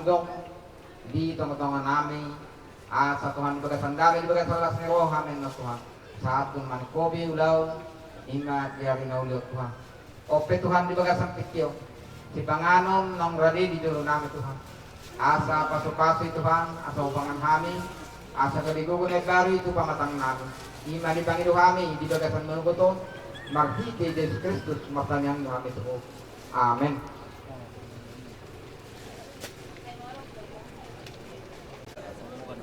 mandok di tengah-tengah nami asa Tuhan bagasan dami bagasan las ni roh amin na Tuhan saat Tuhan manikobi ulaw ingat yari na uliw Tuhan ope Tuhan di bagasan pikyo si panganon nong radi di dulo nami Tuhan asa paso-paso Tuhan asa upangan kami asa kaligugun at baru itu pamatang namin ima di Panginoon kami di bagasan manugoto marhiti Yesus Kristus matanyang kami tuho amen.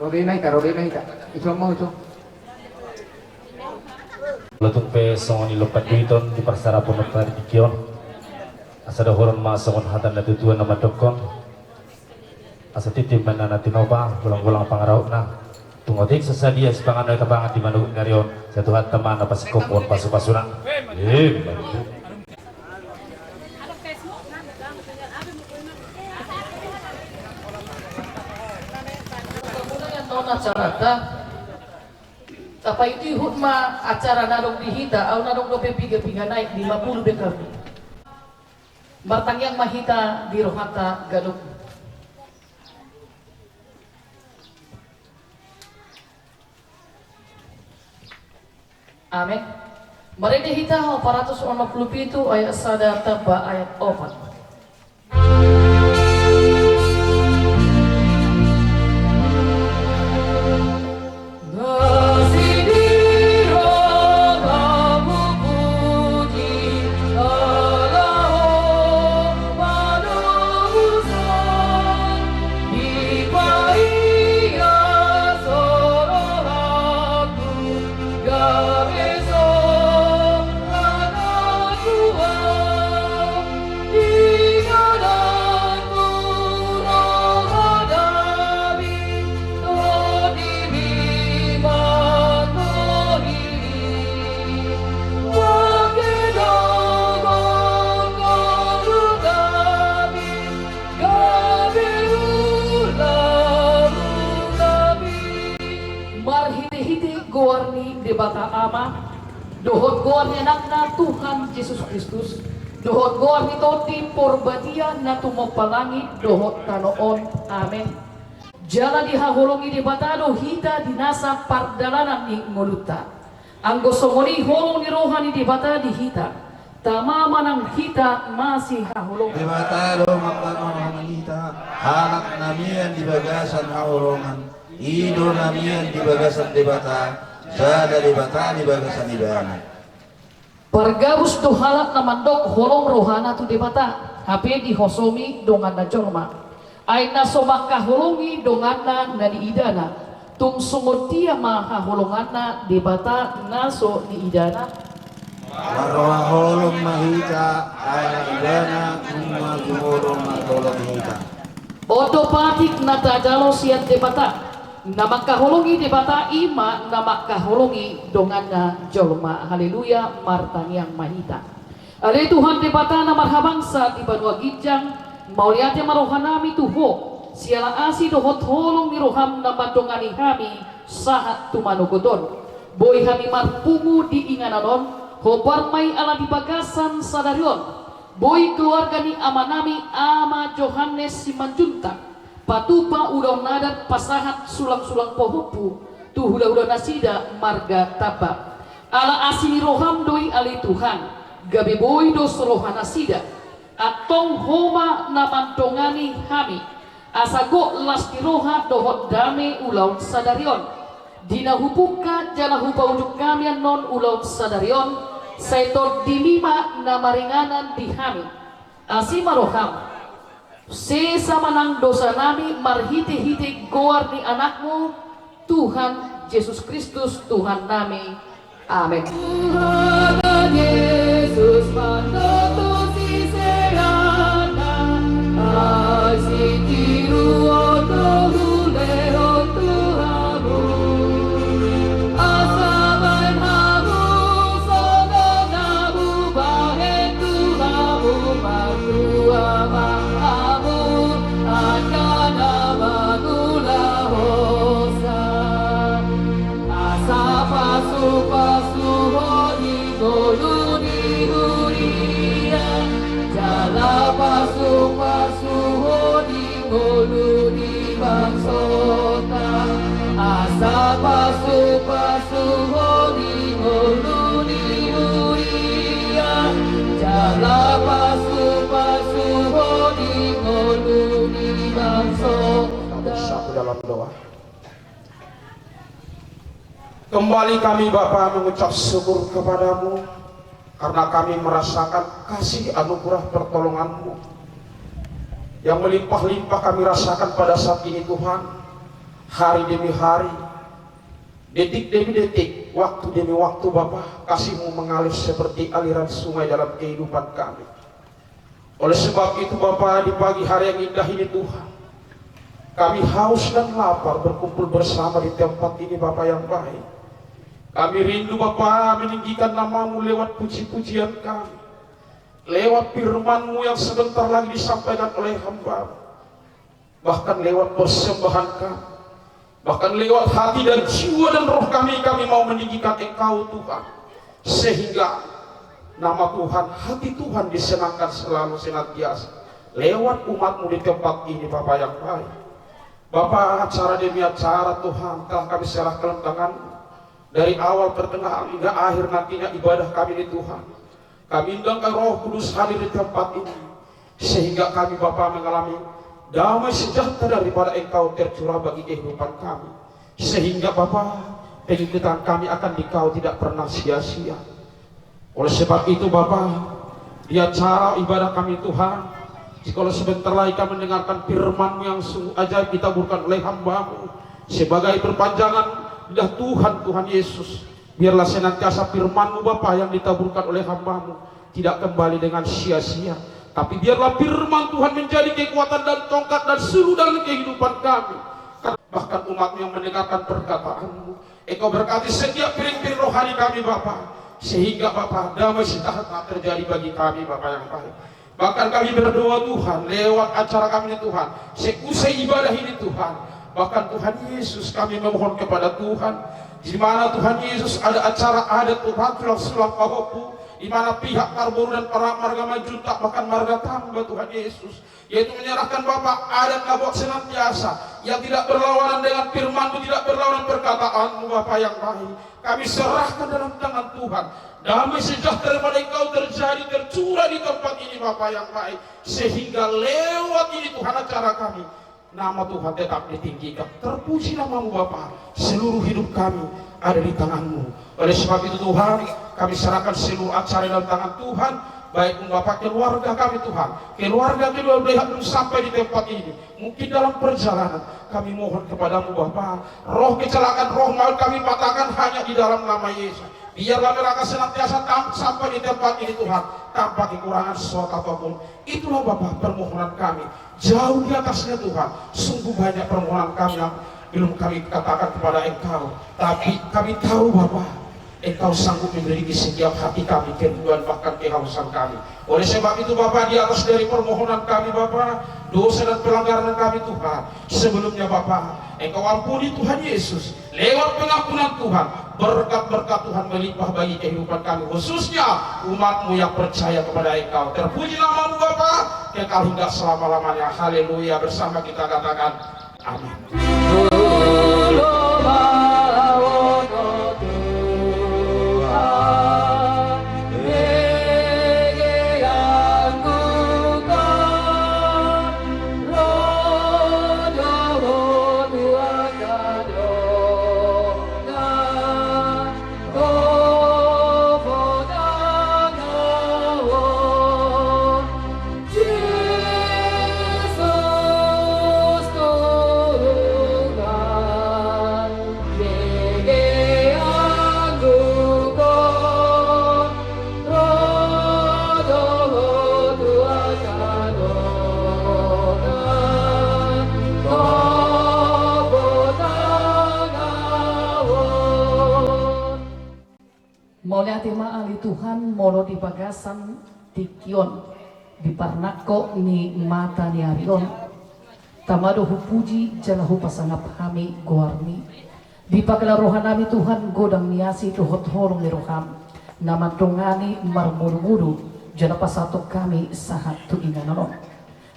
Rodina ita iso mo iso Latun pe songon ilopat duiton di parsara pun parikion asa dohoron ma songon hatan na tutuan na madokon asa titip man na tinoba gulang-gulang pangaraw na tungotik sasadia si panganay tabangan di manug ngarion sa Tuhan teman na pasikopon pasu-pasuna acara apa itu hutma acara narong dihita au narong dope piga naik 50 dekar martang yang mahita di rohata galuk amin mereka hita 460 itu ayat sadar taba ayat 4 bata ama dohot goan enak na Tuhan Yesus Kristus dohot goan ito ti porbatia na tumapalangi dohot tanoon amen jala dihahulungi di batado hita dinasa pardalanan ni ngoluta ang gosongoni holong ni rohani di bata di hita tama manang hita masih hahulong di batado maklanong hita halak namian di bagasan hahulongan ido namian di bagasan di bata sada di bata di bagasan ibana. Pargabus do halak na mandok holong rohana tu di bata. Hape di hosomi dongan na jorma. Ay nasomak kahulungi dongan na di idana. Tung sumurtia mahahulungan na di bata naso di idana. Marwa holong mahita ay idana kumagulong matolong hita. Odo patik na tajalo siat di bata. Na makahulungi di bata ima na makahulungi dongan na jolma haleluya martan yang mahita ale Tuhan di bata na marhabangsa di banua ginjang mauliate marohanami tuho siala asi dohot holong ni roham na madongani kami saat tumanugodon boy kami marpungu di ingananon hobar may ala di bagasan sadarion boy keluarga ni amanami ama Johannes Simanjuntak patupa udaw nadat pasahat sulang-sulang pohupu tu hula-hula nasida marga taba ala asini roham doi ali Tuhan gabi boy dos rohana sida atong homa namantongani hami asago las roha dohot dame ulaun sadarion dina hupuka jala hupa ujuk kamian non ulaun sadarion setor dimima namaringanan di hami asima roham sesama nang dosa nami marhiti-hiti goar ni anakmu Tuhan Yesus Kristus Tuhan nami amin. Tuhan Yesus mandoto si serana asitiru oto hulero Tuhamu asaban hamu sono namu bahe Tuhamu matuama pasu-pasu di ngolu Sapasu honi holuni uria Jala pasu honi holuni bangso. Satu dalam doa. Kembali kami Bapa mengucap syukur kepadamu karena kami merasakan kasih anugerah pertolonganmu yang melimpah-limpah kami rasakan pada saat ini Tuhan. Hari demi hari, detik demi detik, waktu demi waktu Bapa, kasih-Mu mengalir seperti aliran sungai dalam kehidupan kami. Oleh sebab itu Bapa, di pagi hari yang indah ini Tuhan, kami haus dan lapar berkumpul bersama di tempat ini Bapa yang baik. Kami rindu Bapa meninggikan nama-Mu lewat puji-pujian kami, lewat firman-Mu yang sebentar lagi disampaikan oleh hamba-Mu, bahkan lewat persembahan kami, bahkan lewat hati dan jiwa dan roh kami mau meninggikan Engkau Tuhan, sehingga nama Tuhan, hati Tuhan disenangkan selalu senantiasa lewat umat-Mu di tempat ini Bapa yang baik. Bapa, acara demi acara Tuhan telah kami serahkan tangan-Mu. Dari awal, pertengahan, hingga akhir nantinya ibadah kami di Tuhan. Kami undangkan Roh Kudus hadir di tempat ini, sehingga kami Bapa mengalami damai sejahtera daripada Engkau tercurah bagi kehidupan kami. Sehingga Bapa, pengikutan kami akan Dikau tidak pernah sia-sia. Oleh sebab itu Bapa, di acara ibadah kami Tuhan, jikalau sebentar lagi kami mendengarkan firman-Mu yang sungguh ajaib ditaburkan oleh hamba-Mu sebagai perpanjangan lidah Tuhan Yesus, biarlah senantiasa firman-Mu Bapa yang ditaburkan oleh hamba-Mu tidak kembali dengan sia-sia, tapi biarlah firman Tuhan menjadi kekuatan dan tongkat dan suluh dalam kehidupan kami. Bahkan umat-Mu yang mendengarkan perkataan-Mu, Engkau berkati setiap piring-piring rohani kami Bapa, sehingga Bapa damai sejahtera terjadi bagi kami Bapa yang baik. Bahkan kami berdoa Tuhan lewat acara kami Tuhan, seusai ibadah ini Tuhan, bahkan Tuhan Yesus kami memohon kepada Tuhan, di mana Tuhan Yesus ada acara adat Tuhan sulang pahopu, di mana pihak Karboru dan para marga Majuntak bahkan marga Tamba Tuhan Yesus, yaitu menyerahkan Bapak adat Nabok senantiasa yang tidak berlawanan dengan firman-Mu, tidak berlawanan perkataan-Mu Bapak yang baik. Kami serahkan dalam tangan Tuhan. Damai sejahtera pada Engkau terjadi, tercurah di tempat ini Bapak yang baik, sehingga lewat ini Tuhan acara kami, nama Tuhan tetap ditinggikan. Terpuji nama-Mu Bapa. Seluruh hidup kami ada di tangan-Mu. Oleh sebab itu Tuhan, kami serahkan seluruh acara dalam tangan Tuhan. Baik Bapak, keluarga kami Tuhan, keluarga kedua belah belum sampai di tempat ini, mungkin dalam perjalanan, kami mohon kepadamu Bapa, roh kecelakaan, roh maut kami patahkan hanya di dalam nama Yesus. Biarlah mereka senantiasa sampai di tempat ini Tuhan, tanpa kekurangan sesuatu apapun. Itulah Bapa permohonan kami. Jauh di atasnya Tuhan, sungguh banyak permohonan kami yang belum kami katakan kepada Engkau. Tapi kami tahu Bapa, Engkau sanggup memiliki setiap hati kami, kerinduan bahkan kehausan kami. Oleh sebab itu Bapa, di atas dari permohonan kami Bapa, dosa dan pelanggaran kami Tuhan, sebelumnya Bapa, Engkau ampuni Tuhan Yesus. Lewat pengampunan Tuhan, berkat-berkat Tuhan melimpah bagi kehidupan kami, khususnya umat-Mu yang percaya kepada Engkau. Terpuji nama-Mu Bapa, kekal hingga selama-lamanya. Haleluya. Bersama kita katakan amin. Tema ali Tuhan molo di bagasan tikion di parnako ni mata ni arion tamado hupuji jalahu pasangap kami goarni di pagla rohanami Tuhan godang niasi tuhot horong ni roham nama dongani marmuru-muru jana pasato kami sahat tu inganono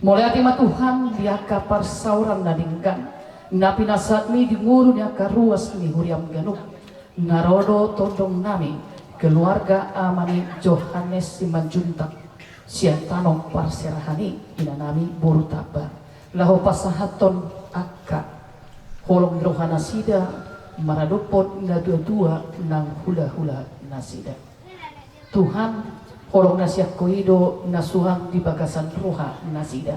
mulai tema Tuhan dia kapar sauran nadinggan napi nasatmi di nguru nya karuas ni huriam ganuk narodo todong nami keluarga amani Johannes Simanjuntak sian tanong parserahani inanami boru taba laho pasahaton akka holong rohana sida maradopon na dua-dua nang hula-hula nasida Tuhan holong nasiak koido nasuhang di bagasan roha nasida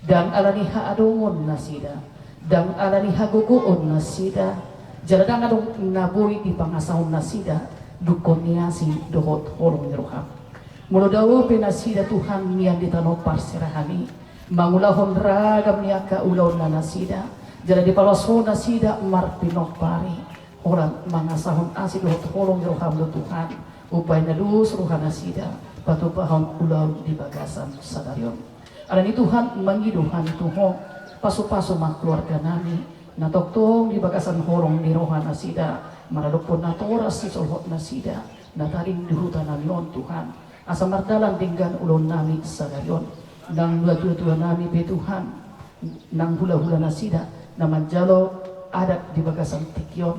dan alani haadongon nasida dan alani hagogoon nasida jaradang adong naboy di pangasahon nasida dukoniasi dohot holong roha mula dawo penasida Tuhan niang ditano parserahani mangulahon ragam niaka ulaw na nasida jala di palwaso nasida marpinopari orang mangasahon asi dohot holong roha do Tuhan upay na lus roha nasida patupahon ulaw di bagasan sadarion alani Tuhan mangiduhan Tuhan paso-paso mga keluarga nami natoktong di bagasan holong ni roha nasida maradopon na toras si solhot nasida nataring dihutan namion Tuhan asa mardalan tinggan ulon nami sadarion nang dua-dua nami be Tuhan nang hula-hula nasida na manjalo adat di bagasan tikyon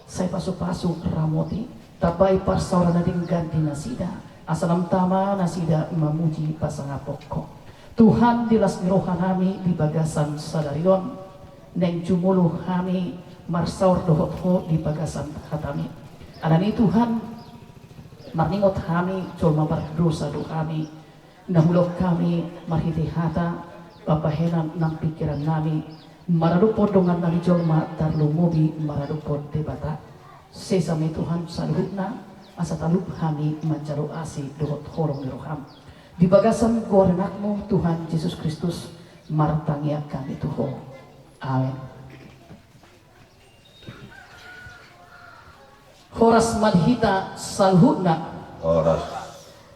say paso-paso ramoti tabay parsaura na dinggan di nasida asalam tama nasida mamuji pasangapok ko Tuhan dilas niroha nami di bagasan sadarion neng jumuluh kami marsaur dohot ho di bagasan hatami anani Tuhan marningot kami colma berdosa do kami nahulok kami marhiti hata papahenan ng pikiran nami maradupod dongan nami colma tarlumubi maradupod debata sesame Tuhan saluhut na asa talup kami manjaro asi dohot horong niroham di bagasan gorenakmu Tuhan Yesus Kristus martangia kami Tuhan amin. Horas madhita salhutna Horas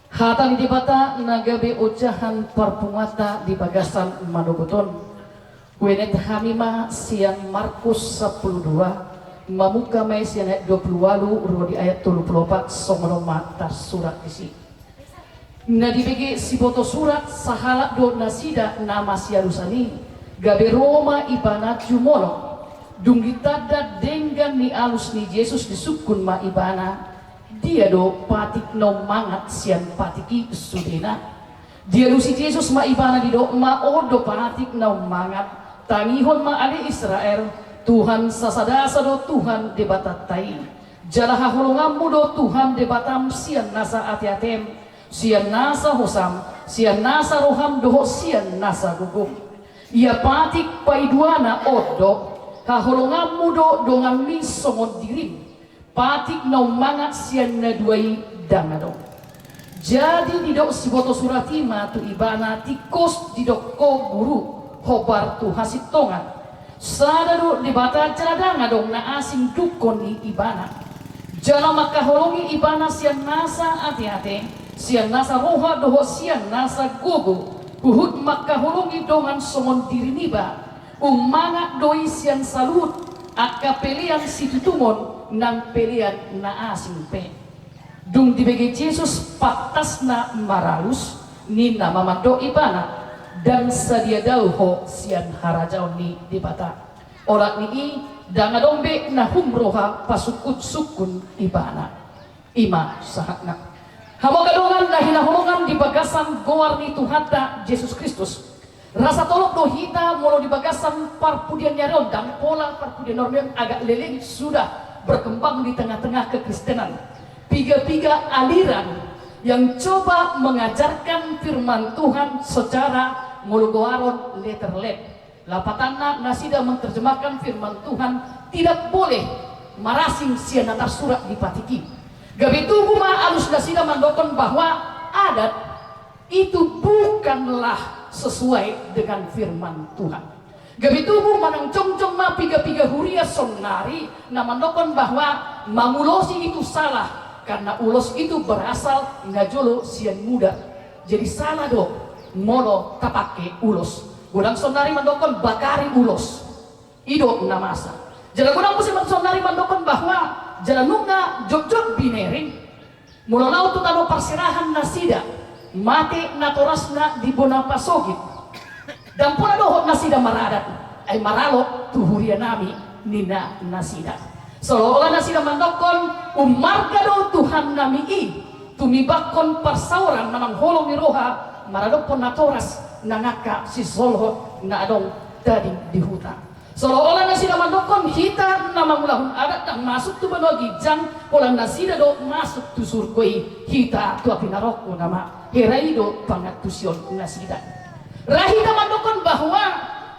hatang di bata nagabe ucahan parpungata di bagasan manuguton wenet hamima siang Markus 12 mamuka may siang ayat 28 uro di ayat 34 songonoma tas surat isi na dibagi si boto surat sahala do nasida nama siarusani gabe Roma ibanat jumolo dung tada dengan ni alus ni Yesus disukun ma ibana dia do patik no mangat sian patiki sudena dia lu si Yesus ma ibana di do ma odo patik no mangat tangihon ma ali Israel Tuhan sasadasa do Tuhan debatatai jalaha holongamu do Tuhan debatam sian nasa ati-atem sian nasa hosam sian nasa roham do sian nasa gugum ia patik paiduana odo kaholongan mudo dongan mi songon dirim patik na umangat siyan na duay dangadong jadi didok si boto suratima tu ibana tikos didok ko guru hobar tu hasit tongan sadado dibata dangadong na asing dukon ni ibana jala makaholongi ibana siyan nasa ati-ati siyan nasa roha doho siyan nasa gogo uhud makaholongi dongan songon diri niba umangat doi sian salut akka pelian si tutumon nang pelian na asing pe dung dibagi Yesus patas na maralus ni nama mando ibana dan sadia dauho sian harajaw ni dibata orat ni dangadombe na humroha pasukut sukun ibana ima sahakna hamogadongan na hinahulungan di bagasan goar ni Tuhata Yesus Kristus rasa tolok do hita molo di bagasan parpudian nyaron dan pola parpudian normal agak leleng sudah berkembang di tengah-tengah kekristenan piga-piga aliran yang coba mengajarkan firman Tuhan secara mologoaron letterlet lapatanna nasida menerjemahkan firman Tuhan tidak boleh marasing sian antar surat dipatiki gabi tubuh ma alus nasida mandokon bahwa adat itu bukanlah sesuai dengan firman Tuhan. Gabi tubuh manang cong-cong ma piga-piga huria sonari na mandokon bahwa mamulosi itu salah karena ulos itu berasal ngajolo sian muda. Jadi salah do molo tapake ulos. Godang sonari mandokon bakari ulos. Ido namasa. Jala godang musim sonari mandokon bahwa jala nunga jog-jog binering. Mula lau tu tano parsirahan nasida mate natorasna di bona pasogit dan pula dohot nasida maradat ay maralo tuhuria nami nina nasida. Seolah nasida mandokon umargado Tuhan nami i tumibakon parsauran namang holong ni roha maradopon natoras nangaka si solho na adong tadi di hutan. Seolah nasida mandokon hita namang ulahun adat yang masuk tu banogi jang polang nasida do masuk tu surgoi hita tu apinaroko nama heraido pangatusion nasida. Rahida mandokon bahwa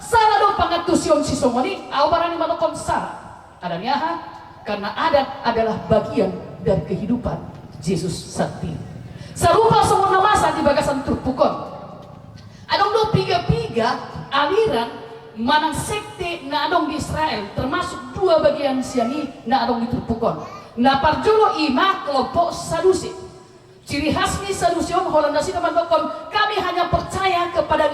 salah do pangatusion si somoni awarani mandokon salah. Adanya karena adat adalah bagian dari kehidupan Yesus sakti. Serupa semua masa di bagasan terpukon. Adong do piga-piga aliran manang sekte na adong di Israel termasuk dua bagian siani na adong di terpukon. Na parjolo ima kelompok Sadusi. Ciri khas ni Sadusion Holandasi teman dokon kami hanya percaya kepada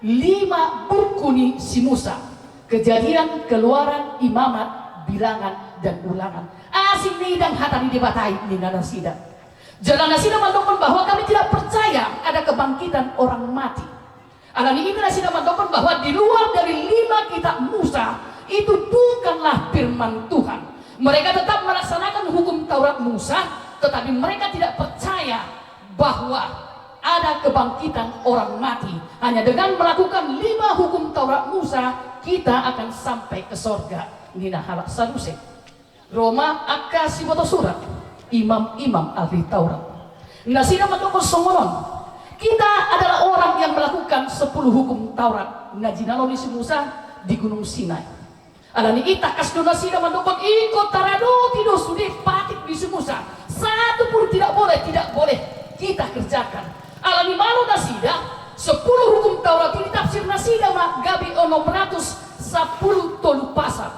lima buku ni si Musa. Kejadian, Keluaran, Imamat, Bilangan, dan Ulangan. Asing ni dan hatani dibatai ni nasida. Jalan nasida mandokon bahwa kami tidak percaya ada kebangkitan orang mati. Alani ini nasida mandokon bahwa di luar dari 5 kitab Musa itu bukanlah firman Tuhan. Mereka tetap melaksanakan hukum Taurat Musa, tetapi mereka tidak percaya bahwa ada kebangkitan orang mati. Hanya dengan melakukan 5 hukum Taurat Musa, kita akan sampai ke sorga. Nina halak Saduse. Roma akasi boto surat. Imam-imam ahli Taurat. Nasida mandokon songonon. Kita adalah orang yang melakukan 10 hukum Taurat. Najinalo si Musa di Gunung Sinai. Alani itakas donasida mandokon ikut tarado tidak sudah patik di Musa. Satu pun tidak boleh kita kerjakan. Alani malu nasida 10 hukum Taurat ini tafsir nasida mak gabi 610 tolu pasal.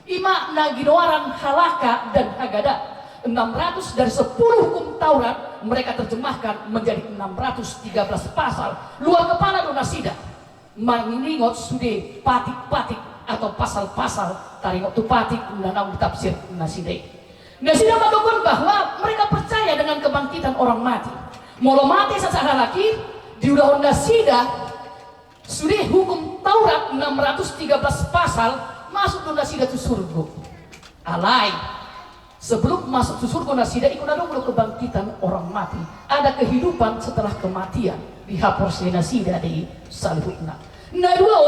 Ima naginoaran halaka dan hagada. 600 dari 10 hukum Taurat mereka terjemahkan menjadi 613 pasal. Luar kepala donasida mengingot sudah patik-patik atau pasal-pasal taringok tu patik nanau tafsir nasida. Nasida mandokon bahwa mereka percaya dengan kebangkitan orang mati. Molo mati secara laki diudah nasida sudah hukum Taurat 613 pasal masuk nasida tu surga. Alai sebelum masuk ke surga nasida ikut ada kebangkitan orang mati. Ada kehidupan setelah kematian. Dihapus nasida di salihutna. Nah dua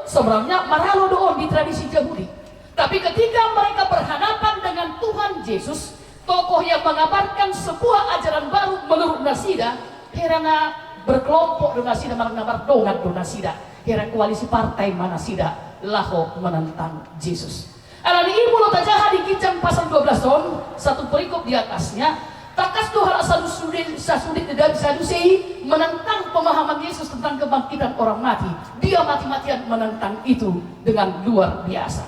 sebenarnya maralo doon di tradisi Yahudi. Tapi ketika mereka berhadapan dengan Tuhan Yesus, tokoh yang mengabarkan sebuah ajaran baru menurut nasida, herana berkelompok donasida mengabar donat donasida. Hera koalisi partai manasida laho menentang Yesus. Alani ibu lo tajaha di Kijang pasal 12 ton, satu perikop di atasnya. Takas Tuhan sasudit dan Sadusei menentang pemahaman Yesus tentang kebangkitan orang mati. Dia mati-matian menentang itu dengan luar biasa.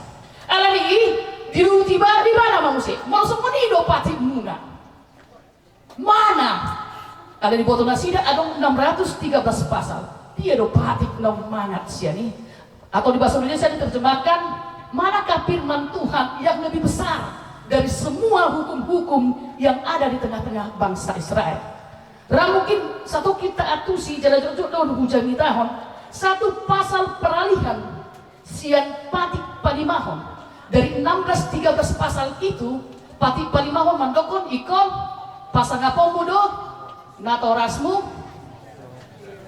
Alani tiba di mana manusia? Mau semenido pati muna. Mana? Ada di botol nasida ada 613 pasal. Dia do pati mangat siani. Atau di bahasa Indonesia diterjemahkan, manakah firman Tuhan yang lebih besar dari semua hukum-hukum yang ada di tengah-tengah bangsa Israel? Mungkin satu kita atusi jalan-jalan daun hujani tahun satu pasal peralihan sian patik palimahon dari 16-13 pasal itu patik palimahon mandokon ikon pasang apa mudo natorasmu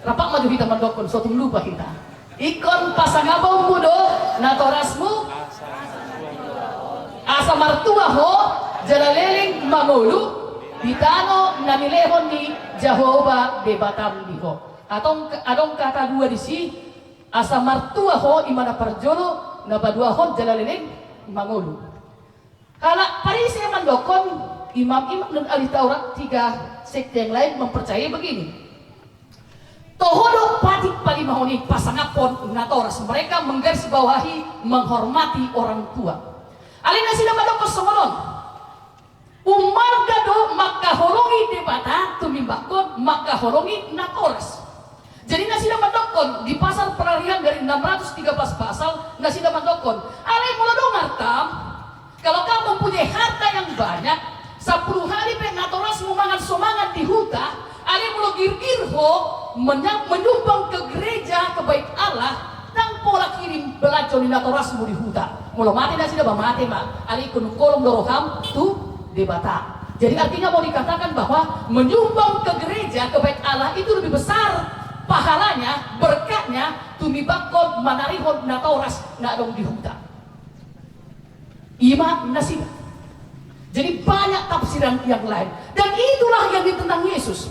rapak maju kita mandokon suatu lupa kita ikon pasang apa mudo natorasmu asa martua ho jalaleleng mangulu ditano namilehon ni Jehovah de Batam diho. Atong kata dua di si asa martua ho imana parjolo na badua ho jalaleleng mangulu. Kalau parisi yang mandokon imam-imam dan ahli Taurat 3 sekte yang lain mempercayai begini. Tohodo patik palimahoni pasangapon natoras mereka menggarisbawahi menghormati orang tua. Alina sila madokos somolon. Umargado makaholongi debata tumimbakon makaholongi natoras. Jadi nasida mandokon di pasal peralihan dari 613 pasal nasida mandokon. Ale mulodong artam kalau kamu mempunyai harta yang banyak 10 hari penatoras memangan somangan di huta. Ale mulo girgirho menyumbang ke gereja ke bait Allah Nang pola kirim belaco ni natoras mo di huta. Mula mati na sila ba mati ma. Ali kunung kolong doroham tu debata. Jadi artinya mau dikatakan bahwa menyumbang ke gereja ke bait Allah itu lebih besar pahalanya, berkatnya tumibakon manarihon natoras ngadong di huta. Ima nasib. Jadi banyak tafsiran yang lain dan itulah yang ditentang Yesus.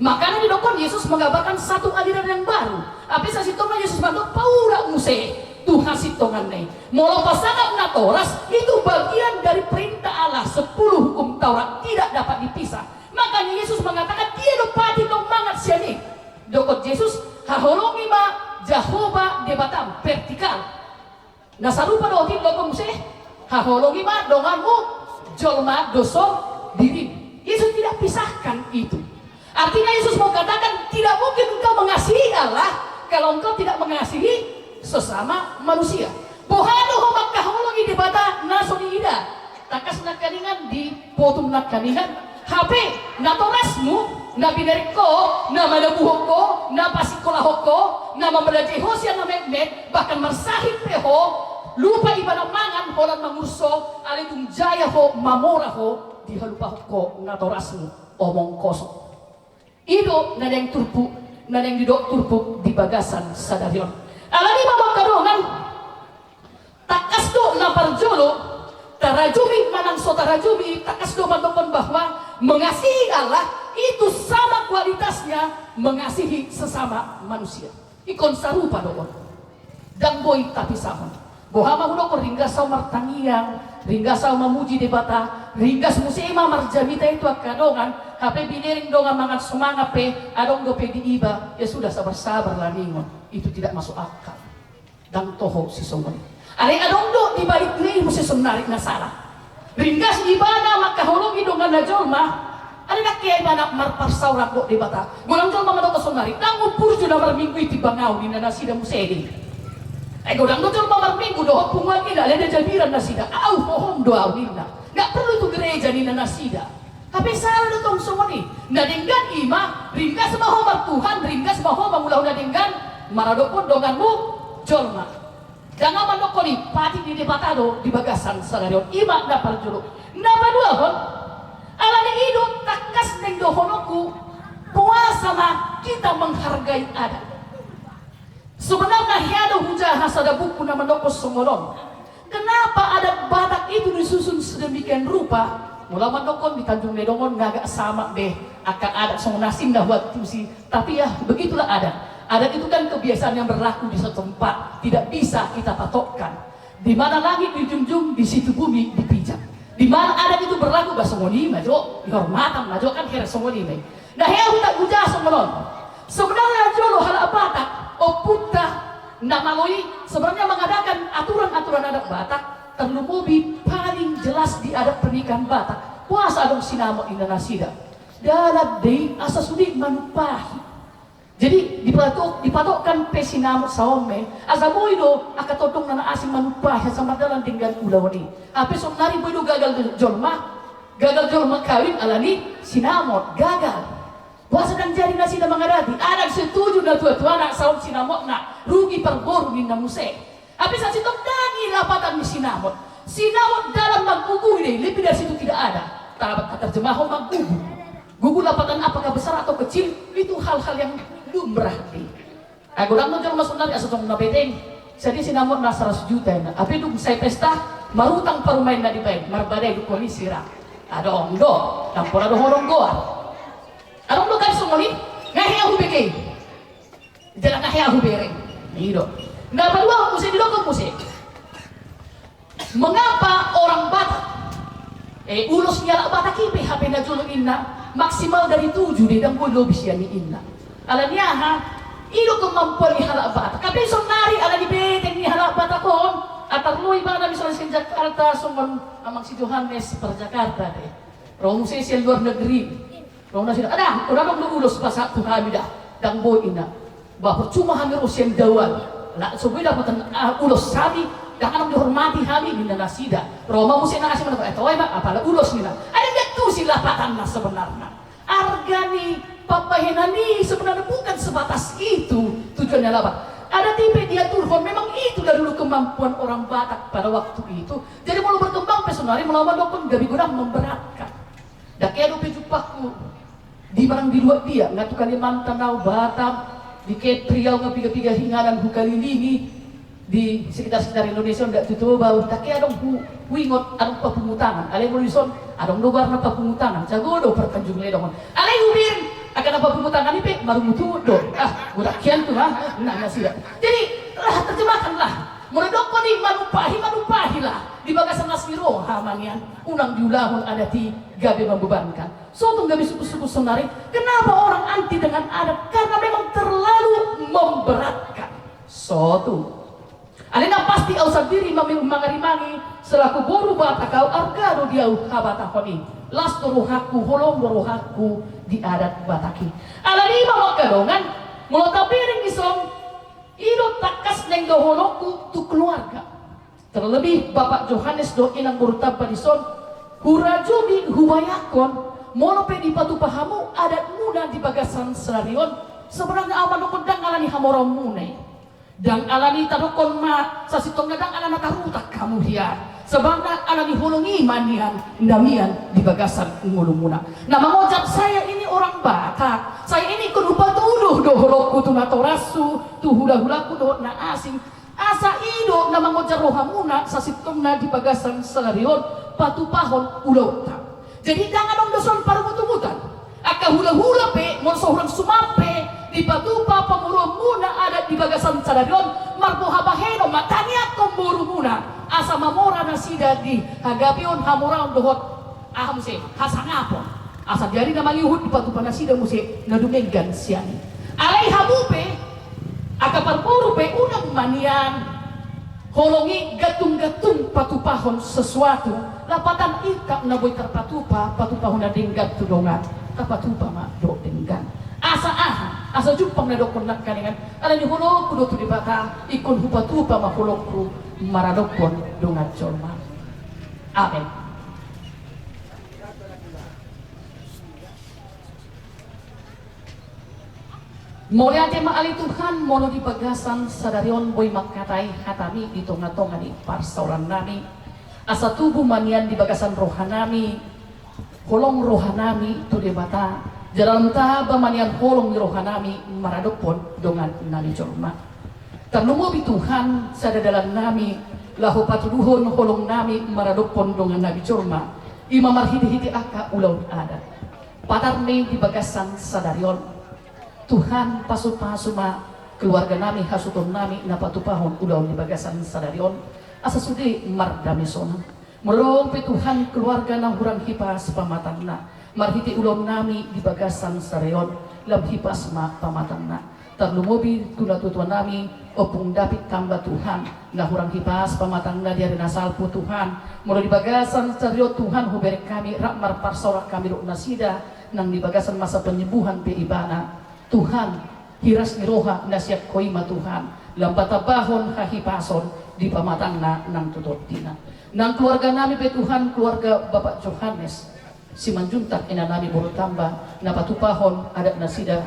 Makanya di dokon Yesus mengabarkan satu aliran yang baru. Apa sih tongan Yesus bantu paura muse Tuhan sitongan nih. Molo pasangan natoras itu bagian dari perintah Allah 10 hukum Taurat tidak dapat dipisah. Makanya Yesus mengatakan dia dopati dong mangat siani. Dokot Yesus haholongi ma Jehovah debatam vertikal. Nah sarupa dotin dokon muse haholongi ma donganmu jolma doso diri. Yesus tidak pisahkan itu. Artinya Yesus mau katakan tidak mungkin engkau mengasihi Allah kalau engkau tidak mengasihi sesama manusia. Pohado homak kaholongi debata nasoni ida. Takas nakaningan di potum nakaningan. HP natorasmu nabinariko nama nabuhoko na pasikolahoko nama melajehosia na medmed bahkan mersahit peho lupa ibadah mangan holan mangurso alitung jaya ho mamora ho dihalupa hoko natorasmu omong kosong. Ido nada yang turpu, nada yang didok turpu di bagasan sadarion. Alani mama kadongan takas do na parjolo tarajumi manang so tarajumi takas do mandokon bahwa mengasihi Allah itu sama kualitasnya mengasihi sesama manusia. Ikon sarupa doon. Dan boy tapi sama. Bohama hudokon ringgas sa martangiang, ringgas sa mamuji debata, ringgas musema marjamita itu kadongan, hape binering dongan mangat semangat pe, adong do pe diiba, ya sudah sabar-sabar lah ningon. Itu tidak masuk akal. Dan toho si somoni. Ale adong do di balik ni musi semenarik na salah. Ringgas ibana maka holongi dongan na jolma. Ale nak kiai mana marparsaurak do debata. Gulang jolma madok semenarik. Nang upurju na marminggu iti bangau ni nanasida musedi. Godang docol mamar minggu doh punguan ina leda jabiran nasida au pohon doa nina nggak perlu tuh gereja nina nasida tapi salah dotong semua nih nadenggan ima ringkas mahomar Tuhan ringkas mahomar mulau nadenggan maradokon donganmu jolma jangan mandokoni pati di debatado di bagasan sararion ima dapar jolo napa dua hon alani ido takas neng dohonoku puasa mah kita menghargai adat. Sebenarnya hiado hujah hasada buku nama dokos songolon. Kenapa adat Batak itu disusun sedemikian rupa? Mula mandokon di Tanjung Ledongon ngagak sama deh. Akan adat songonasim dah buat tusi. Tapi ya begitulah adat. Adat itu kan kebiasaan yang berlaku di satu tempat. Tidak bisa kita patokkan. Di mana langit dijunjung, di situ bumi dipijak. Di mana adat itu berlaku basongoni majo, dihormatan majo kan kira songoni. Nah ya tak hujah songolon. Sebenarnya jolo hal Batak. Oputa namaloi sebenarnya mengadakan aturan-aturan adat Batak terlumubi paling jelas di adat pernikahan Batak puasa adong sinamo indanasida dalam dei asa sudi manupahi jadi dipatokkan pe sinamo saome asa boido akatotong nana asing manupahi sama dalam tinggal ulawani ape somnari boido gagal jolma kawin alani sinamo gagal. Puasa dan jari nasi dan mengadati anak setuju dan tua-tua anak saum sinamot nak rugi perboru di namuse. Habis situ dani lapatan di sinamot. Sinamot dalam maggugu ini lebih dari situ tidak ada. Terjemah maggugu. Gugu lapatan apakah besar atau kecil itu hal-hal yang lumrah. Aku lang nonton masuk nari asal na beteng. Jadi sinamot na 100 juta na. Tapi itu saya pesta marutang parumain na di baik. Marbadai du polisi ra. Ada ondo. Tampora do horong goa. Arong lo kan semua ni, ngahia hubeke, jalan ngahia hubereng, itu. Nggak perlu musik dilokong musik. Mengapa orang Batak, ulos nyala Batak kipe HP na julung inna maksimal dari 7 di dan boy lobis yani inna. Alanya ha, ilo kemampuan ni halak Batak. Tapi sonari ala di beteng ni halak Batak kon, atar lo ibadah misalnya si Jakarta, sumon amang si Johannes per Jakarta deh. Rong musik si luar negeri. Rong nasi ada, orang dong lulus pas satu kami dah, dan boy ina, bahwa cuma kami usian dawal, nak sebuah dapat ulos kami, dan kami dihormati kami di nasida. Roma musim nasi mana kau tahu apalah ulos nina. Ada dia tu silapatan lah sebenarnya. Argani papahenani sebenarnya bukan sebatas itu tujuannya apa? Ada tipe dia turun, memang itu dari dulu kemampuan orang Batak pada waktu itu. Jadi mau berkembang pesonari melawan dokon gabi gudang memberatkan. Dak kedo pejupaku di barang di luar dia ngatu Kalimantan nau Batam di Ketriau ngapiga-piga hinganan hukalilingi di sekitar Indonesia ndak tutup bau dak kedo wingot adong papungutangan. Ale molison adong dobar na papungutangan. Jago do perkanjung ledong. Ale ubir akan apa pemutangan ini baru mutu do budak kian tuh nah sih jadi terjemahkanlah meredokkan di manupahilah di bagasan nasmiro hamanian unang diulahun ada di gabe membebankan suatu gabe suku-suku senari. Kenapa orang anti dengan adat? Karena memang terlalu memberatkan suatu alena pasti ausah diri mangarimangi selaku boru batakau argado dia habatakoni las doruhaku holong doruhaku di adat Bataki. Alani bawa kadongan mulut tapiring isong ilo takas neng doholoku tu keluarga. Terlebih Bapak Johannes do inang burutaba dison hurajogi hubayakon molope di patu pahamu adat muda di bagasan senarion sebenarnya awan dokondang alani hamorom mune dang alani tarokon ma sasitong nadang alana tarutak kamu hiar sebangka alani hulungi manian namian di bagasan ngulumuna. Nah mengojak saya ini orang Batak, saya ini kerupa tuduh doholoku tu natorasu tu hula-hulaku doh na asing asa ido na mengojar rohamuna sasitongna di bagasan selarion patu pahon ulauta. Jadi jangan dong doson paru mutu-mutan aka hula-hula pe mon sohrang sumape di patupa pamurumuna ada di bagasan selarion marpo habaheno matanya komburumuna asa mamora nasida di hagapion hamuraon dohot ahamse hasangapon asa jari na mangyuhud di patupa nasida muse nadumenggan siani alay hamupe akaparpuro pe unang manian holongi gatung-gatung patupahon sesuatu lapatan ikap na boy terpatupa patupahon na denggan tudongan kapatupa ma do denggan asa asa jumpang na dokon nak kaningan ala ni holo kudo tu di baka ikon hupatupa ma holokku maradokon dongat colma. Amin. Mulai tema ali Tuhan mono di bagasan sadarion boy makatai hatami di tonga-tonga di parsauran nami asa tubuh manian di bagasan rohanami holong rohanami tu di bata jalan taba manian holong di rohanami maradokon dongan nami colma. Terlumu bi Tuhan sadadalan nami lahu patuduhon holong nami maradokon dongan nabi colma imam marhiti-hiti aka ulau ada patarne di bagasan sadarion Tuhan pasu-pasuma keluarga nami hasuton nami napatupahon ulau di bagasan sadarion asa sudi mardamisona merong pe Tuhan keluarga na hurang hipas pamatanna marhiti ulau nami di bagasan sadarion lam hipas ma pamatanna terlumobi tunatutuan nami opung dapit tambah Tuhan na hurang hipas pamatangna dia nasalpu Tuhan mulai di bagasan sadarion Tuhan huberi kami rakmar parsorak kami ruk nasida nang di bagasan masa penyembuhan pe ibana Tuhan hiras niroha nasiak koima Tuhan lambata bahon hahipason di pamatangna nang tutotina nang keluarga nami pe Tuhan keluarga Bapak Johannes si manjuntak ina nami buru tambah napatupahon adat nasida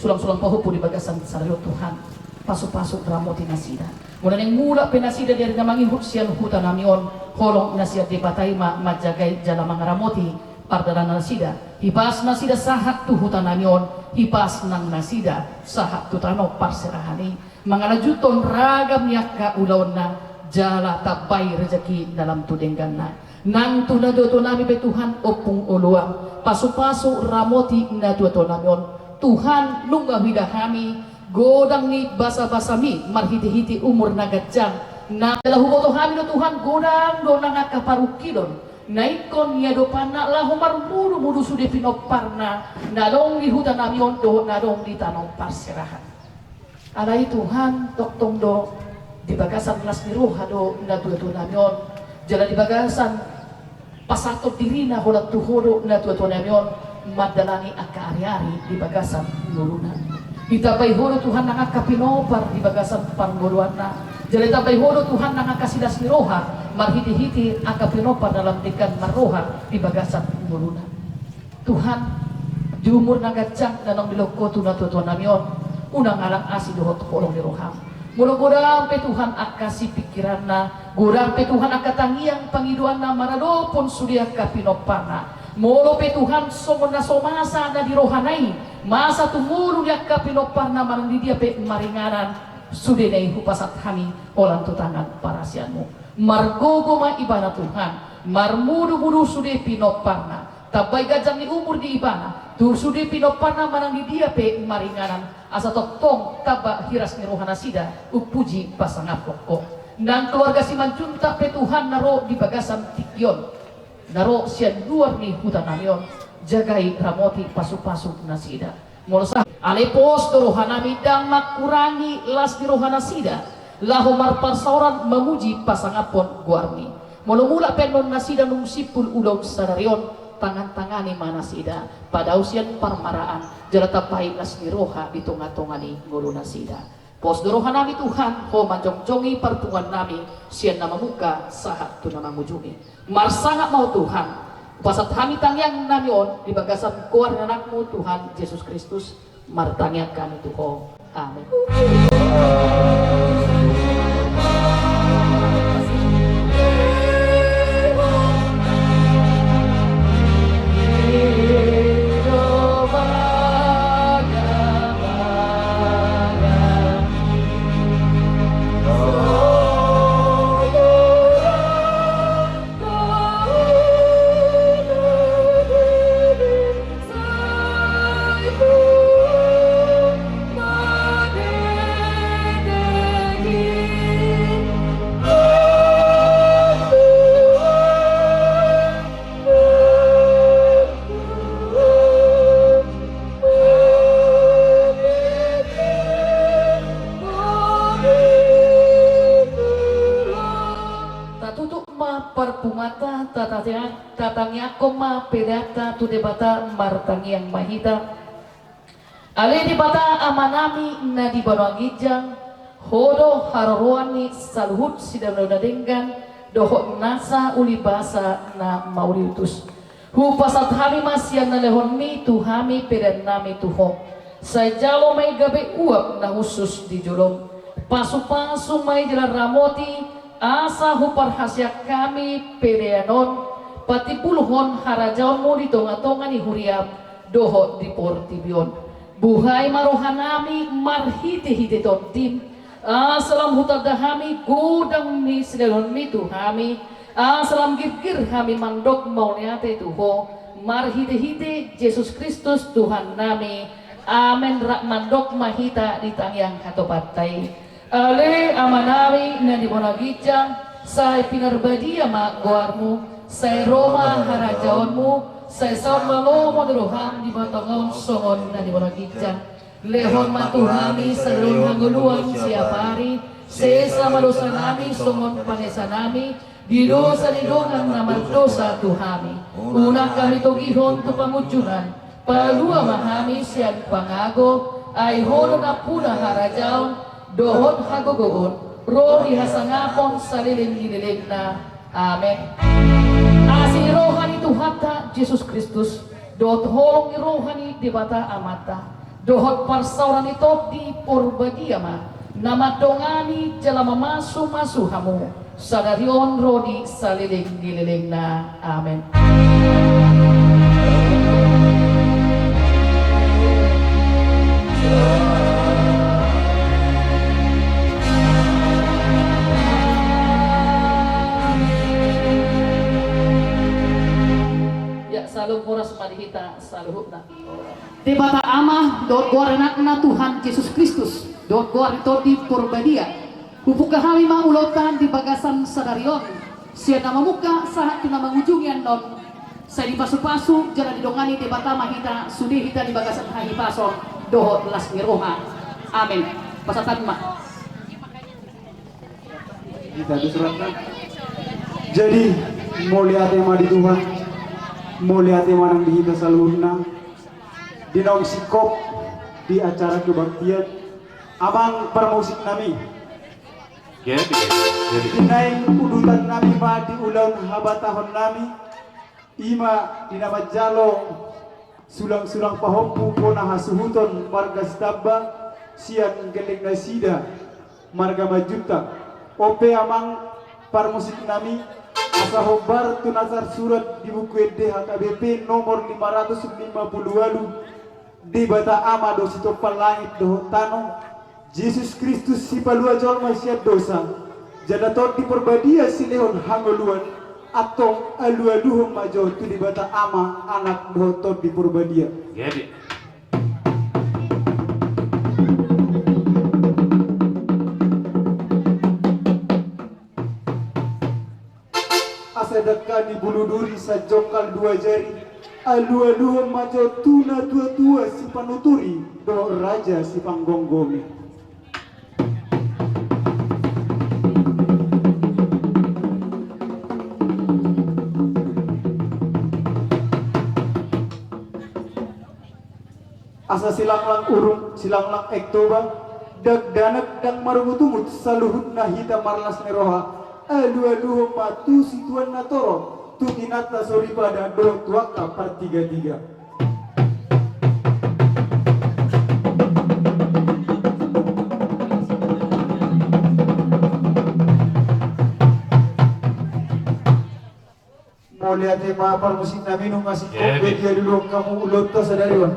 sulang-sulang pahupu di bagasan sadarion Tuhan pasuk-pasuk ramoti nasida mulai yang mula penasida dari namangi hutsian hutan namion holong nasiat di pataima majagai jala mangaramoti pardaran nasida hipas nasida sahat tu hutan namion hipas nang nasida sahat tu tano parserahani mangalajuton ragam yakka ulaonna jala tabai rezeki dalam tu dengganna nang tu nadoto nami be Tuhan opung uluang pasu-pasu ramoti nadoto namion Tuhan nungga widahami godang ni basa-basami marhiti-hiti umur nagajang na dalahu boto hami do Tuhan godang do nangaka parukidon naikon ya do pana lahu marmudu-mudu sude pinoparna nadong di hutan namion do nadong di tanong parserahan alai Tuhan toktong do di bagasan kelas niruha do naduatu namion jalan di bagasan pasatot dirina holat tuhodo naduatu namion madalani aka ari-ari di bagasan nulunan itapai hodo Tuhan nangaka pinopar di bagasan pangbodoana jadi itapai hodo Tuhan nangaka sidas niroha marhiti-hiti aka pinopar dalam dekan maroha di bagasan nulunan Tuhan di umur nagacang danong diloko tunatutuan namion unang alang asi dohot kolong di roham Mudah-mudahan pe Tuhan akasih pikiranna, gurang pe Tuhan akatangiang pangiduanna maradopon sudia kapinopana. Molo pe Tuhan somona somasa na dirohanai, masa tumulong yak kapinoparna marang di dia pe maringanan sudenai hupasat kami olan tutangan parasianmu. Margogo ma ibana Tuhan, marmudu-mudu sude pinoparna. Tabay gajang ni umur di ibana, tur sude pinoparna marang di dia pe maringanan. Asa toktong taba hiras ni rohana sida upuji pasangap pokok. Dan keluarga si Manjunta pe Tuhan naro di bagasan tikyon. Naro sian luar ni hutan namion jagai ramoti pasuk-pasuk nasida. Molsa alepos do rohana midang makurangi las di rohana sida. Lahu marparsauran memuji pasangapon guarni. Molo mula penon nasida nung sipul ulong sadarion tangan-tangani manasida pada usian parmaraan jalata pai las ni roha di tongah-tongani ngulu nasida. Pos doroha nami Tuhan ho manjong-jongi pertungan nami sian nama muka sahat tu nama mujungi. Marsangat mau Tuhan pasat kami tangyang nami on di bagasan kuar anakmu Tuhan Yesus Kristus martangya kami Tuhan. Amin. Perpumata tatangnya koma pedata tu debata martangi yang mahita ale debata amanami na di banwangijang hodo haroruani saluhut sidang denggan dohot nasa ulibasa na mauriutus hu pasat hami masyan na lehonmi tu hami pedan nami tuho say jalo may gabe uap na husus di julong pasu-pasu may jalan ramoti asa hupar hasyak kami pedeanon pati puluhon harajaon mo di tonga-tonga ni huriam doho di portibion buhay marohanami marhite-hite tontim asalam hutadahami gudang ni sinelon mi tuhami asalam gir-gir hami mandok mauniate tuho marhite-hite Yesus Kristus Tuhan nami amen rak mandok mahita di tangyang hatopatai ale amanami na di bonagijang say pinarbadia magwarmu say Roma harajaonmu say saon malomo deroham di batongon songon na di bonagijang lehon matuhami sa dalawang hanguluan siapari sesa malusa nami songon panesa nami di dosa ni dongang naman dosa tuhami unang kami togihon tu pangujunan palua mahami siyan pangago ay hono na puna harajaon dohon hagogoon roh dihasangapon sa liling-liling na amen. Asi rohani Tuhan ta Yesus Kristus dohot holong ni rohani di bata amata dohot parsauran ito di porbadiama namadongani jalama masu hamu sadarion roh di sa liling-liling na amen. Saluh poras madihita saluh na di bata amah dot gorenak na Tuhan Yesus Kristus dot gor itu di porbadia hupuk kami maulotan di bagasan sadarion sia nama muka sahat tu nama ujungnya non saya di pasu-pasu jalan didongani di bata mahita sudi hita di bagasan hahi pason dohot las miroha amin pasatan mah kita diserahkan jadi mau lihat tema di Tuhan mau lihat yang dihita salurna di naung sikop di acara kebaktian abang permusik nami dinaing udutan nami ma di ulang habatahon nami ima di nama jalo sulang-sulang pahompu kona hasuhuton marga stabba sian geleng nasida marga majuta ope amang parmusik nami asa hobar tunasar surat di buku HKBP nomor 550 di bata ama dosito palangit doho tano Yesus Kristus si palua jolma siat dosa jadatot di perbadia si lehon hangoluan atau alu-aluhum majo tu di bata ama anak doho tot di perbadia asadakkan di bulu duri sajokal dua jari alu-aluhum majo tuna tua-tua si panuturi do raja si panggonggomi asa silanglang urung silanglang ektoba dag danak dang marubutumut saluhut nahita marlas neroha alu-aluhum matu situan natoro tu inata sori pada do tuaka par 33 mau lihat tema parmusik nami nung ngasih kopi dia dulu kamu ulot to sadariwan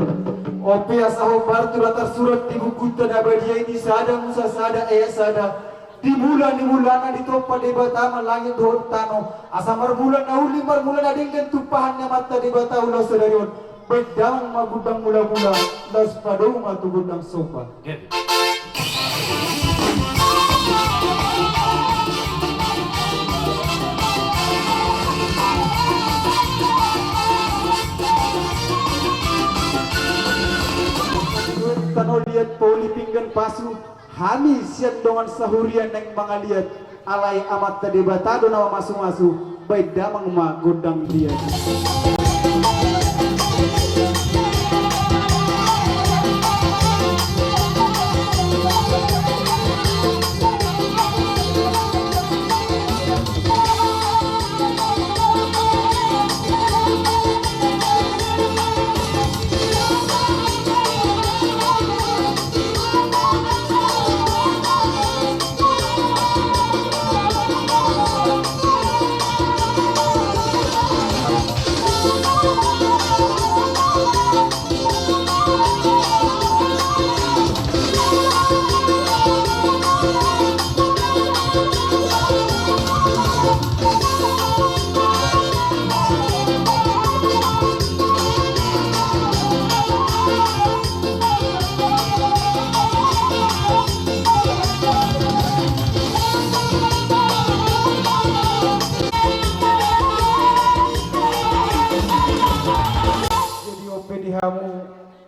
opi asaho bartu latar surat di buku tadabadia ini sada musa sada sada di bulan di topa di batama langit dohon tano asamar bulan nauli mar bulan adingkan tumpahannya mata di bata ulo sadariwan bedang magudang mula-mula las padong matugudang sopa tano lihat poli pinggan pasu hami siat dongan sahurian neng mga lihat alay amat tadi batado na masu-masu baik damang ma godang lihat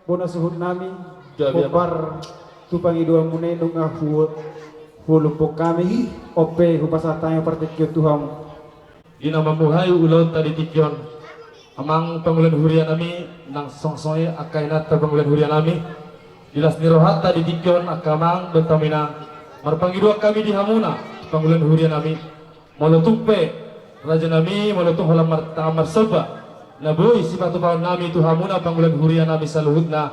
bona suhud nami kopar tupangi dua mune nunga hulumpok kami ope hupasatanya partikyo tuham ina mamuhay ulot tadi tikyon amang pangulan hurian nami nang songsoy akainat pangulan hurian nami dilas nirohat tadi tikyon akamang betamina marpangi dua kami di hamuna pangulan hurian nami molotupe raja nami molotung halam martamar soba naboy si patupawan nami tu hamuna pangulan hurian nami saluhutna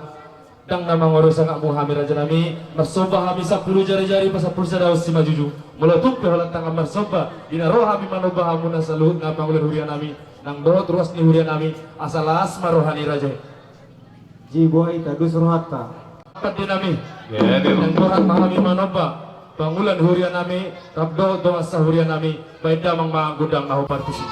dang namang warusan kamu hamir raja nami marsoba hami sapulu jari-jari pasapul sadaus si majuju molotupe halat tang marsoba dinaro hami manoba hamuna saluhutna pangulan hurian nami nang dohot ruas ni hurian nami asalas marohani raja jiboy tadus rohata dapat dinami nang dohat mahami manoba pangulan hurian nami rabdo doa sahurian nami baida mang gudang mahu partisi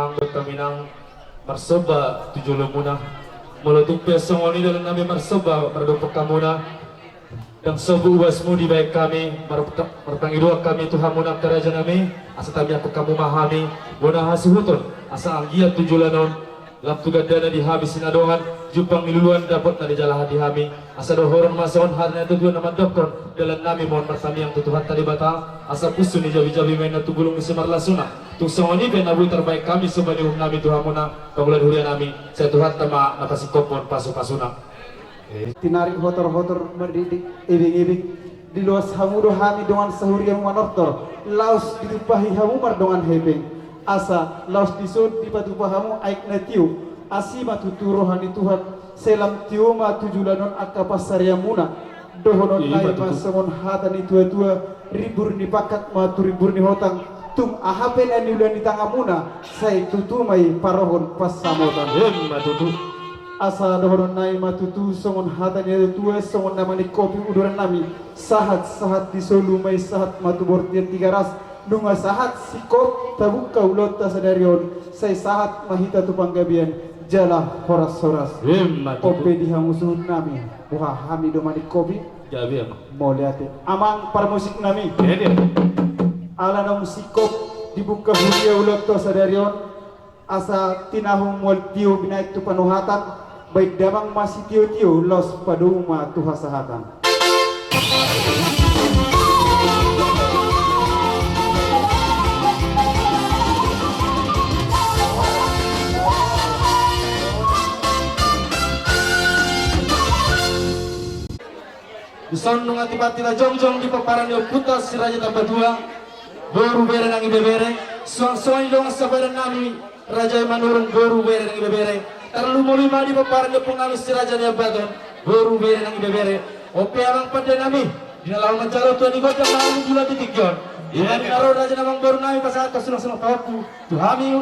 manggut kami nang marsoba tujuh lemuna melutuk pesongoni dalam nami marsoba berdopok kamuna dan sebu wasmu di baik kami berpangidua kami Tuhan munak keraja nami asa kami aku kamu mahami bona hasuhutun asa anggiat tujuh lanon lam tugas dana dihabisin adongan jupang miluluan dapat nadi jalah hati hami asa dohoron mason harna tujuan nama dokter dalam nami mohon bersami yang tutuhan tadi batal asa pusu ni jabi-jabi main tugulung semar lasuna tung songoni ben abu terbaik kami sebagai nami Tuhan munak pangulan hurian nami saya Tuhan tema nakasi kopon pasu-pasuna tinarik hotor-hotor mendidik ibing-ibing di luas hamudo hami dengan sahurian manortor laos ditupahi hamu mar dengan hebeng asa laos disud di patupahamu aik natiu asima tuturo hani Tuhan selam tiuma tujulanon akapasarya muna dohonon nai masamon hatani tua-tua ribur ni pakat maturibur ni hotang tum ahapen aniulan di tangamuna saya tutumai parohon pas samotan matutu asa dohonon nai matutu songon hatani tua songon namani kopi uduran nami sahat disolumai sahat matubor tiga ras dunga sahat sikop tabuk kaulot tasadarion say sahat mahita tupanggabian jala horas-horas ope dihamusun nami buha hami domani kopi jabi ama moliate amang para musik nami ala nang sikop dibuka hulia ulot tasadarion asa tinahung mol tiu binaik tu panuhatan baik damang masih tiu los paduma tuhasahatan. Ison nung ati-patila jongjong di paparan yo puta si raja tambah dua boru bere nang ibebere suang-suang dong sabaran nami raja manurung boru bere nang ibebere terlalu mulima di paparan yo pung nami si raja ni abadon boru bere nang ibebere ope amang pada nami di dalam mencaro tuan ikut yang malam bulan titik jon ini naro raja namang boru nami pasal kasunang papu tu hami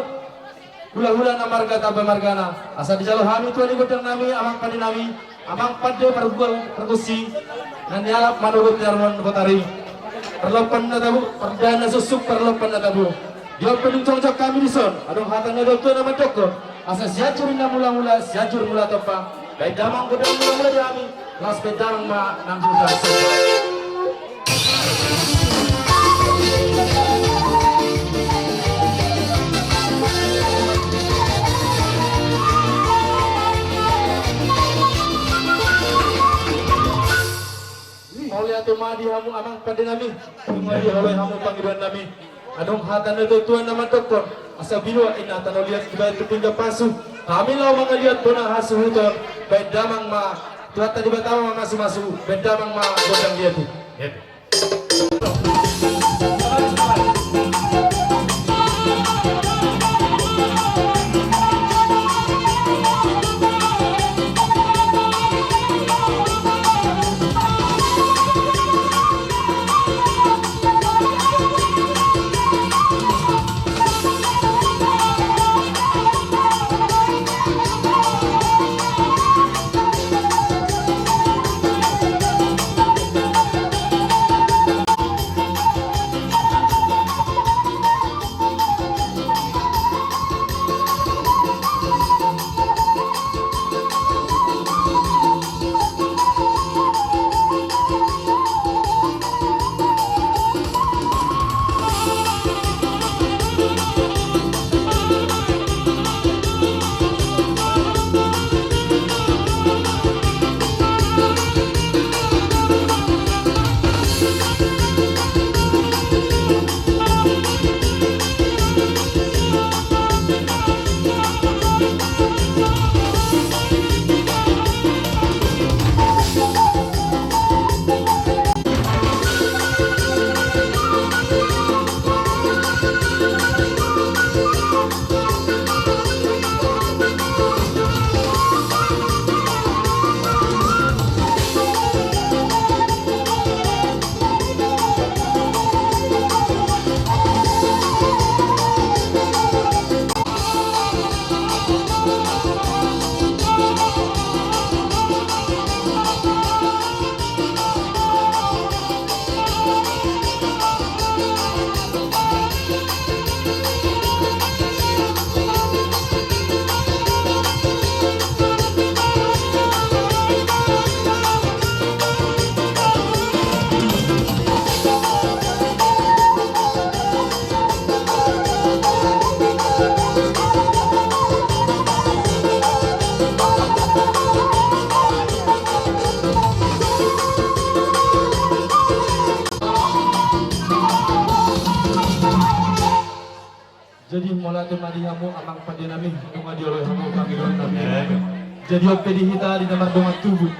hula-hula na marga taba margana asa di jalo hami tuan ikut yang nami amang pada nami amang pada pergul pergusi nan yalap manurut yarwan kotari perlopan na tabu perdana susuk perlopan na tabu dia pening congjak kami di son adong hatan na dokter nama dokter asa siacur na mula-mula siacur mula topa baik damang godang mula-mula di kami las pedang ma nanggur dasar oleh madi hamu amang pada nami madi oleh hamu panggilan nami adong hatan itu tuan nama dokter asa binua ina tanah lihat dibayar tu pindah pasu kami lau mengaliat bona hasu hutor baik damang ma tuan tadi batama masu-masu baik damang ma godang dia tu atau madihamu amang padinami dunga di oleh hamu kami doang kami. Jadi opedi hita di nomor dongan tubuh.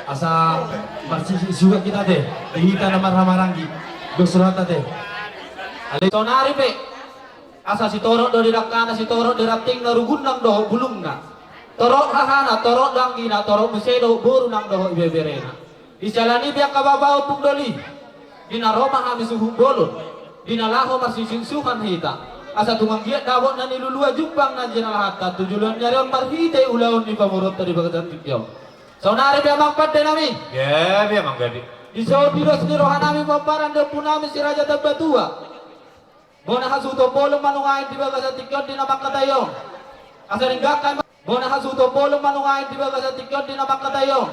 Asa bersih juga kita teh. Hita nomor hamaranggi. Dosurata teh. Ali tonari pe. Asa si torok do dirakana si torok dirating na rugunang do bulung na. Torok hahana torok danggina torok mesedo buru nang do ibeberena. Dijalani biak kababao pung doli. Dina Roma kami suhu bolon. Dina laho marsisin suhan hita. Asa tungang giat dawok na nilulua jumpang na jenalahata. Tujulan nyarion marhite ulaon ni pamurot tadi bagatan tikyaw. Saunari biak mangpad nami. Ya, biar manggadi. Di Saudi ni rohanami pamparan de punami si Raja Tabatua. Bona hasuto polong manungain di bagasa tikyon di namak katayong. Asaringgakan bona hasuto polong manungain di bagasa tikyon di namak katayong.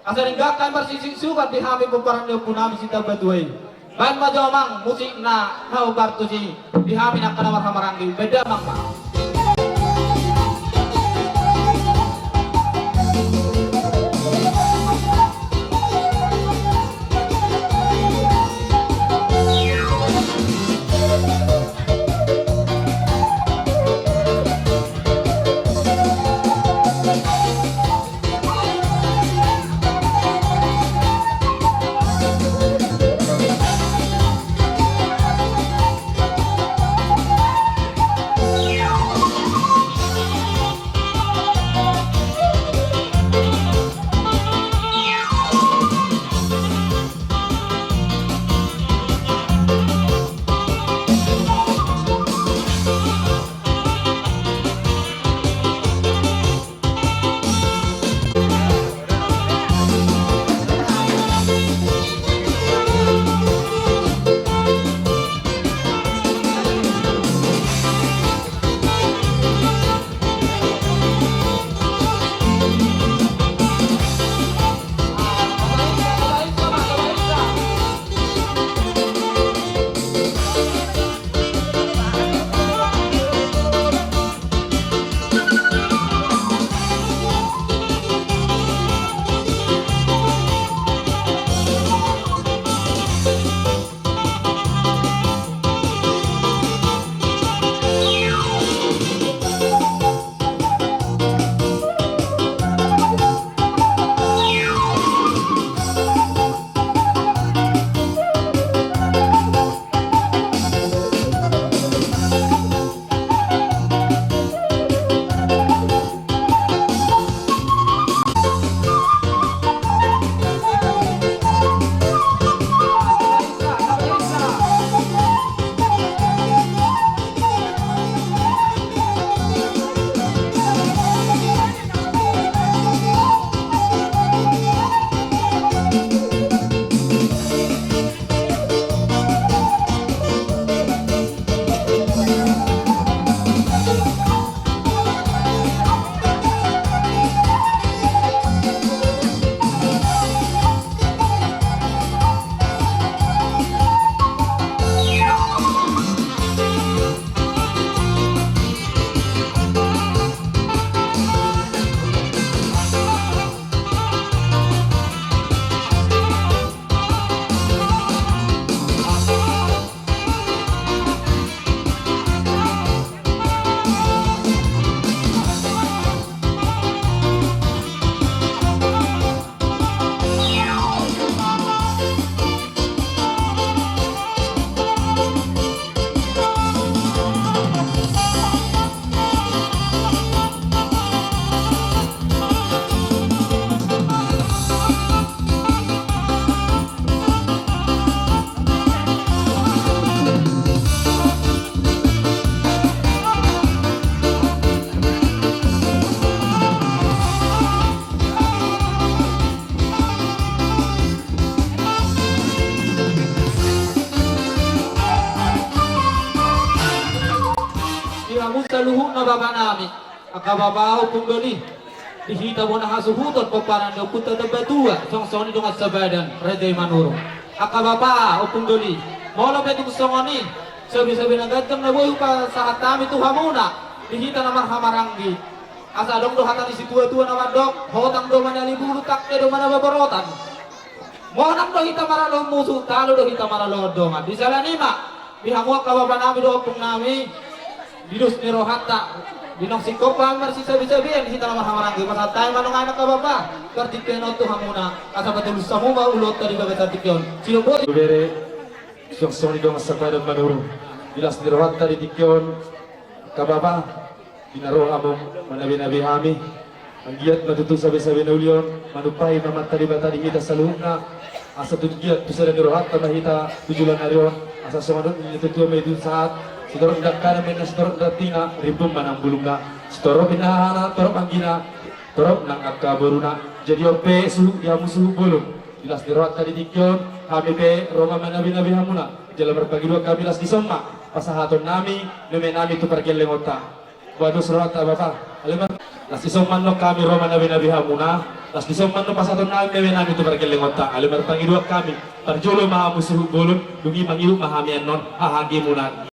Asaringgakan marsising sukat di hami pamparan de punami si Tabatua. Bahan majomang musik na hau bartusi di hami nak kanawar hamarangi beda mangma. luhuk na baba nami akababaw pung gani dihita mo na hasuhutot paparan do puta da batua song soni dong sabadan rede manurung akababa pung gani mola betung songoni sabi-sabi na gatang na boy pa sa hatami tu hamuna dihita na marhamaranggi asa dong do hatani si tua-tua na mandok hotang do manali bulu takke do mana baborotan monang do hita maralo musuh talo do hita maralo dongan di salanima bihamu akababa nami do pung nami Didus ni rohata dinong sikop hamar si sabi-sabian di dalam hamaranggi pasal tayo manong anak ka baba kartikeno to hamuna asa betul samu ba ulot tadi bagat tikyon sino bo Bere song dong sapada manuru bilas dirwat tadi tikyon kababa dinaro among manabi-nabi hami ang giat matutu sabi-sabi na ulion manupai mamat tadi batadi kita saluhna asa tugiat bisa dirwat mahita tujulan arion asa sumadon itu may dun saat Sitorok dakana mena sitorok datina ribum manang bulunga sitorok inahana torok anggina torok nang akaburuna jadi ope suhu ya musuh bolong bilas dirawat tadi tikyon kami pe roma manabi nabi hamuna jalan berbagi dua kabilas di soma pasahaton nami neme nami tu pergi lengota waduh serawat bapak aleman las di soma no kami roma nabi nabi hamuna las di soma no pasahaton nami neme nami tu pergi lengota aleman berbagi dua kami perjolo maha musuh bolong dungi mangiru mahamian non ahagi munan